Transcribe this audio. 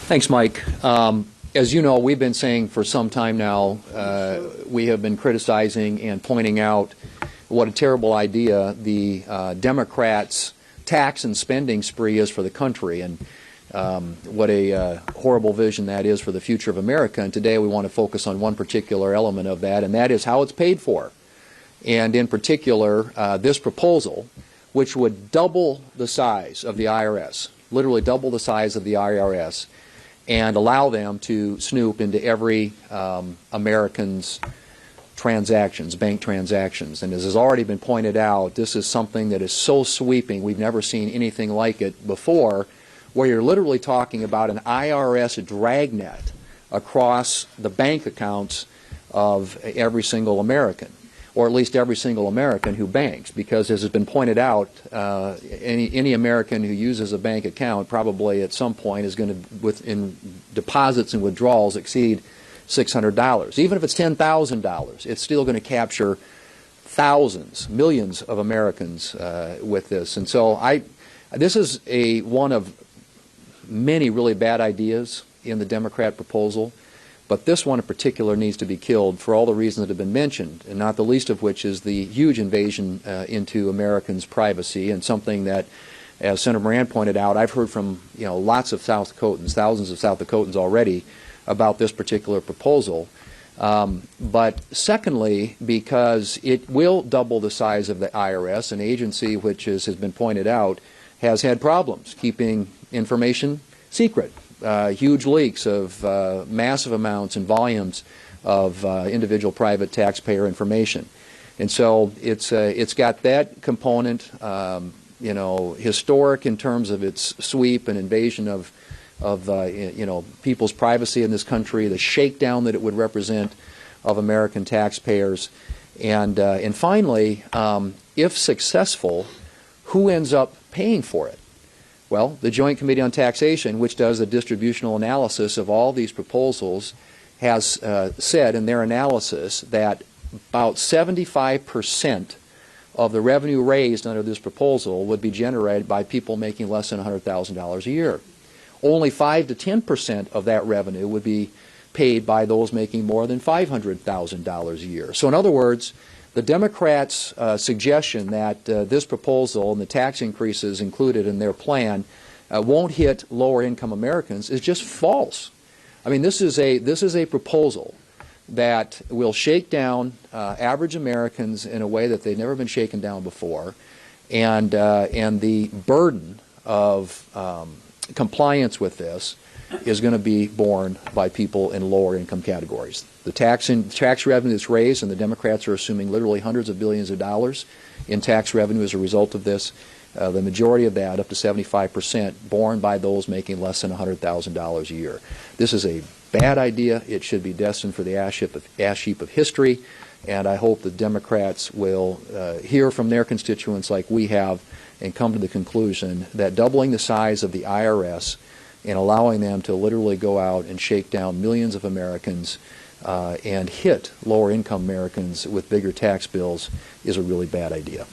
Thanks, Mike. As you know, we've been saying for some time now, we have been criticizing and pointing out what a terrible idea the Democrats' tax and spending spree is for the country, and what a horrible vision that is for the future of America. And today we want to focus on one particular element of that, and that is how it's paid for. And in particular, this proposal, which would double the size of the IRS, literally double the size of the IRS, and allow them to snoop into every American's transactions, bank transactions. And as has already been pointed out, this is something that is so sweeping, we've never seen anything like it before, where you're literally talking about an IRS dragnet across the bank accounts of every single American, or at least every single American who banks, because as has been pointed out, any American who uses a bank account probably at some point is going to, in deposits and withdrawals, exceed $600. Even if it's $10,000, it's still going to capture thousands, millions of Americans with this. And so this is one of many really bad ideas in the Democrat proposal. But this one in particular needs to be killed for all the reasons that have been mentioned, and not the least of which is the huge invasion into Americans' privacy, and something that, as Senator Moran pointed out, I've heard from lots of South Dakotans, thousands of South Dakotans already, about this particular proposal. But secondly, because it will double the size of the IRS, an agency which, as has been pointed out, has had problems keeping information secret. Huge leaks of massive amounts and volumes of individual private taxpayer information. And so it's got that component, historic in terms of its sweep and invasion of people's privacy in this country, the shakedown that it would represent of American taxpayers. And finally, if successful, who ends up paying for it? Well, the Joint Committee on Taxation, which does a distributional analysis of all these proposals, has said in their analysis that about 75% of the revenue raised under this proposal would be generated by people making less than $100,000 a year. Only 5 to 10% of that revenue would be paid by those making more than $500,000 a year. So in other words, the Democrats' suggestion that this proposal and the tax increases included in their plan won't hit lower-income Americans is just false. I mean, this is a proposal that will shake down average Americans in a way that they've never been shaken down before, and the burden of compliance with this is going to be borne by people in lower income categories. The tax revenue that's raised, and the Democrats are assuming literally hundreds of billions of dollars in tax revenue as a result of this, the majority of that, up to 75%, borne by those making less than $100,000 a year. This is a bad idea. It should be destined for the ash heap of history, and I hope the Democrats will hear from their constituents like we have and come to the conclusion that doubling the size of the IRS and allowing them to literally go out and shake down millions of Americans and hit lower income Americans with bigger tax bills is a really bad idea.